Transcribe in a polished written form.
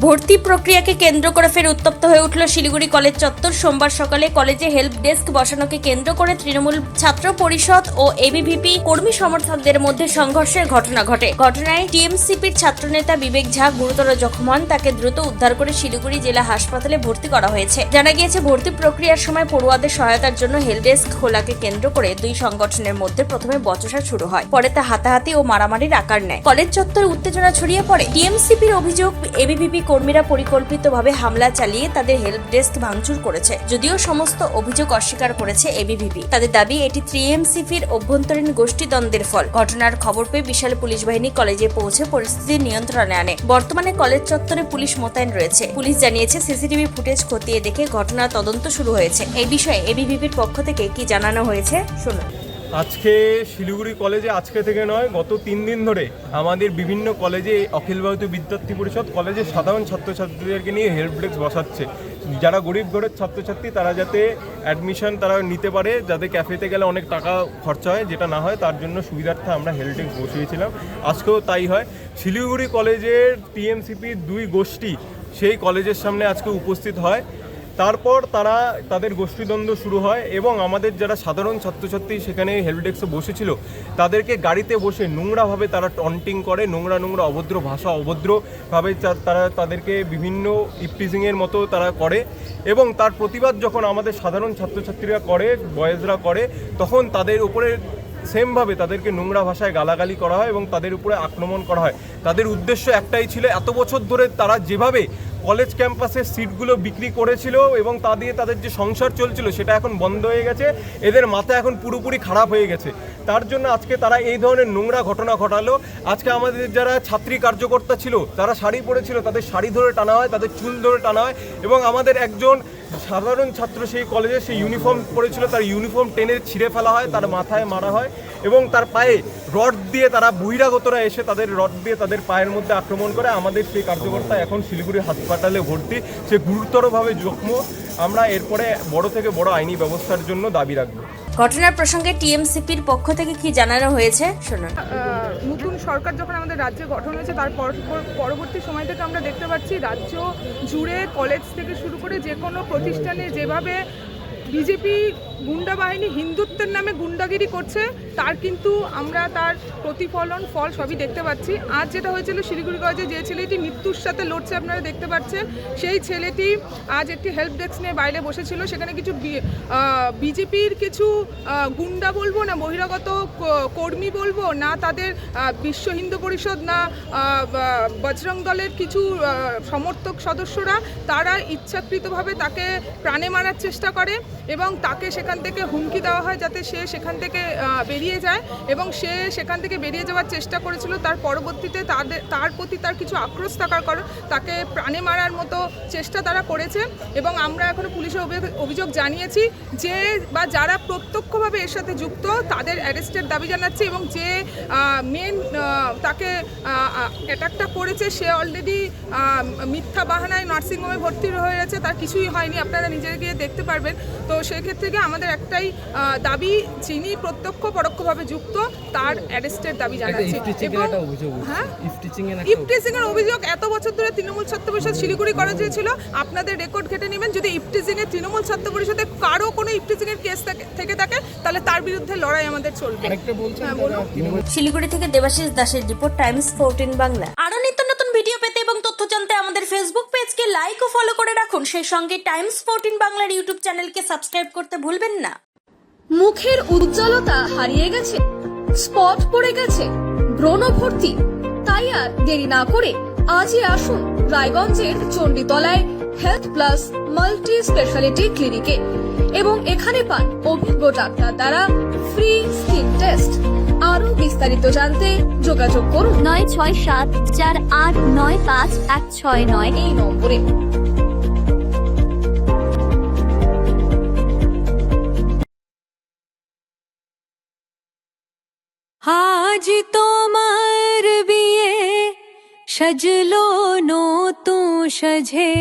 ভর্তি প্রক্রিয়াকে কেন্দ্র করে ফের উত্তপ্ত হয়ে উঠল শিলিগুড়ি কলেজ চত্বর। সোমবার সকালে কলেজে হেল্প ডেস্ক বসানোকে কেন্দ্র করে তৃণমূল ছাত্র পরিষদ ও এবিভিপি কর্মী সমর্থকদের মধ্যে সংঘর্ষের ঘটনা ঘটে। ঘটনায় টিএমসিপির ছাত্রনেতা বিবেক ঝা গুরুতর জখম হন। তাকে দ্রুত উদ্ধার করে শিলিগুড়ি জেলা হাসপাতালে ভর্তি করা হয়েছে। জানা গিয়েছে, ভর্তি প্রক্রিয়ার সময় পড়ুয়াদের সহায়তার জন্য হেল্প ডেস্ক খোলাকে কেন্দ্র করে দুই সংগঠনের মধ্যে প্রথমে বচসা শুরু হয়, পরে তা হাতাহাতি ও মারামারির আকার নেয়। কলেজ চত্বরে উত্তেজনা ছড়িয়ে পড়ে। টিএমসিপির অভিযোগ, এবিভিপি কর্মীরা পরিকল্পিতভাবে হামলা চালিয়ে তাদের হেল্প ডেস্ক ভাঙচুর করেছে। যদিও সমস্ত অভিযোগ অস্বীকার করেছে এবিভিপি। তাদের দাবি, এটি টিএমসিপির অভ্যন্তরীণ গোষ্ঠীদ্বন্দ্বের ফল। ঘটনার খবর পেয়ে বিশাল পুলিশ বাহিনী কলেজে পৌঁছে পরিস্থিতি নিয়ন্ত্রণে আনে। বর্তমানে কলেজ চত্বরে পুলিশ মোতায়েন রয়েছে। পুলিশ জানিয়েছে, সিসিটিভি ফুটেজ খতিয়ে দেখে ঘটনার তদন্ত শুরু হয়েছে। এই বিষয়ে এবিভিপির পক্ষ থেকে কি জানানো হয়েছে শুনুন। আজকে শিলিগুড়ি কলেজে আজকে থেকে নয়, গত 3 দিন ধরে আমাদের বিভিন্ন কলেজে অখিল ভারতীয় বিদ্যার্থী পরিষদ কলেজের সাধারণ ছাত্রছাত্রীদেরকে নিয়ে হেল্প ডেস্ক বসাচ্ছে। যারা গরিব ঘরের ছাত্রছাত্রী তারা যাতে অ্যাডমিশন তারা নিতে পারে, যাতে ক্যাফেতে গেলে অনেক টাকা খরচা হয়, যেটা না হয় তার জন্য সুবিধার্থে আমরা হেল্প ডেস্ক বসিয়েছিলাম। আজকেও তাই হয়। শিলিগুড়ি কলেজের টিএমসিপির দুই গোষ্ঠী সেই কলেজের সামনে আজকে উপস্থিত হয়। তারপর তারা তাদের গোষ্ঠীদ্বন্দ্ব শুরু হয় এবং আমাদের যারা সাধারণ ছাত্রছাত্রী সেখানে হেল্প ডেস্কে বসেছিল তাদেরকে গাড়িতে বসে নোংরাভাবে তারা টন্টিং করে, নোংরা অভদ্র ভাষা, অভদ্রভাবে তারা তাদেরকে বিভিন্ন ইপটিজিংয়ের মতো তারা করে। এবং তার প্রতিবাদ যখন আমাদের সাধারণ ছাত্রছাত্রীরা করে, বয়েজরা করে, তখন তাদের উপরে সেমভাবে তাদেরকে নোংরা ভাষায় গালাগালি করা হয় এবং তাদের উপরে আক্রমণ করা হয়। তাদের উদ্দেশ্য একটাই ছিল, এত বছর ধরে তারা যেভাবে কলেজ ক্যাম্পাসের সিটগুলো বিক্রি করেছিল এবং তা দিয়ে তাদের যে সংসার চলছিল সেটা এখন বন্ধ হয়ে গেছে। এদের মাথা এখন পুরোপুরি খারাপ হয়ে গেছে। তার জন্য আজকে তারা এই ধরনের নোংরা ঘটনা ঘটালো। আজকে আমাদের যারা ছাত্রী কার্যকর্তা ছিল তারা শাড়ি পরেছিল, তাদের শাড়ি ধরে টানা হয়, তাদের চুল ধরে টানা হয় এবং আমাদের একজন সাধারণ ছাত্র সেই কলেজে সেই ইউনিফর্ম পরেছিল, তার ইউনিফর্ম টেনে ছিঁড়ে ফেলা হয়, তার মাথায় মারা হয় এবং তার পায়ে রড দিয়ে তারা বহিরাগতরা এসে তাদের রড দিয়ে তাদের পায়ের মধ্যে আক্রমণ করে। আমাদের সেই কার্যকর্তা এখন শিলিগুড়ি হাসপাতালে ভর্তি, সে গুরুতরভাবে জখম। আমরা এরপরে বড় থেকে বড় আইনি ব্যবস্থার জন্য দাবি রাখবো। ঘটনার প্রসঙ্গে টিএমসিপির পক্ষ থেকে কি জানানো হয়েছে শুনুন। নতুন সরকার যখন আমাদের রাজ্যে গঠন হয়েছে তার পরবর্তী সময় থেকে আমরা দেখতে পাচ্ছি রাজ্য জুড়ে কলেজ থেকে শুরু করে যে কোনো প্রতিষ্ঠানে যেভাবে বিজেপি গুন্ডা বাহিনী হিন্দুত্বের নামে গুন্ডাগিরি করছে, তার কিন্তু আমরা তার প্রতিফলন ফল সবই দেখতে পাচ্ছি। আজ যেটা হয়েছিল শিলিগুড়ি কলেজে, যে ছেলেটি মৃত্যুর সাথে লড়ছে আপনারা দেখতে পাচ্ছেন, সেই ছেলেটি আজ একটি হেল্প ডেস্ক নিয়ে বাইরে বসেছিল। সেখানে কিছু বিজেপির কিছু গুন্ডা বলবো না বহিরাগত কর্মী বলবো না, তাদের বিশ্ব হিন্দু পরিষদ না বজরং দলের কিছু সমর্থক সদস্যরা, তারা ইচ্ছাকৃতভাবে তাকে প্রাণে মারার চেষ্টা করে এবং তাকে সেখান থেকে হুমকি দেওয়া হয় যাতে সে সেখান থেকে বেরিয়ে যায় এবং সে সেখান থেকে বেরিয়ে যাওয়ার চেষ্টা করেছিল। তার পরবর্তীতে তার প্রতি তার কিছু আক্রোশ থাকার কারণ তাকে প্রাণে মারার মতো চেষ্টা তারা করেছে এবং আমরা এখনো পুলিশে অভিযোগ জানিয়েছি যে বা যারা প্রত্যক্ষভাবে এর সাথে যুক্ত তাদের অ্যারেস্টের দাবি জানাচ্ছি এবং যে মেন তাকে অ্যাটাকটা করেছে সে অলরেডি মিথ্যা বাহানায় নার্সিংহোমে ভর্তি হয়ে গেছে, তার কিছুই হয়নি, আপনারা নিজেরা গিয়ে দেখতে পারবেন। তো সেক্ষেত্রে গিয়ে আমাদের একটাই দাবি, যিনি প্রত্যক্ষ পরোক্ষভাবে যুক্ত তার অ্যারেস্টের দাবি জানাচ্ছি। ইফটিজিং এর অভিযোগ এত বছর ধরে তৃণমূল ছাত্র পরিষদ শিলিগুড়ি কলেজে ছিল। আপনাদের রেকর্ড ঘেটে নেবেন, যদি ইফটিজিং এর তৃণমূল ছাত্র পরিষদে কারো কোনো ইফটিজিং এর কেস থেকে থাকে তাহলে তার বিরুদ্ধে লড়াই আমাদের চলবে। শিলিগুড়ি থেকে দেবাশিস দাসের রিপোর্ট, টাইমস 14 বাংলা। আরো নিত্য নতুন ভিডিও পেতে এবং তথ্য জানতে আমাদের ফেসবুক পেজকে লাইক ও ফলো করে রাখুন। সেই সঙ্গে টাইমস 14 বাংলার ইউটিউব চ্যানেলকে সাবস্ক্রাইব করতে ভুলবেন না। মুখের উজ্জ্বলতা হারিয়ে গেছে, স্পট পড়ে গেছে, ব্রণ ভর্তি, তাই আর দেরি না করে আজই আসুন রায়গঞ্জের চণ্ডীতলায় হেলথ প্লাস মাল্টি স্পেশালিটি ক্লিনিকে এবং এখানে পান অভিজ্ঞ ডাক্তার দ্বারা ফ্রি স্কিন টেস্ট। আরো বিস্তারিত জানতে যোগাযোগ করুন 9674895169 এই নম্বরে। আজ তোমার বিয়ে সাজলো নতুন সাজে।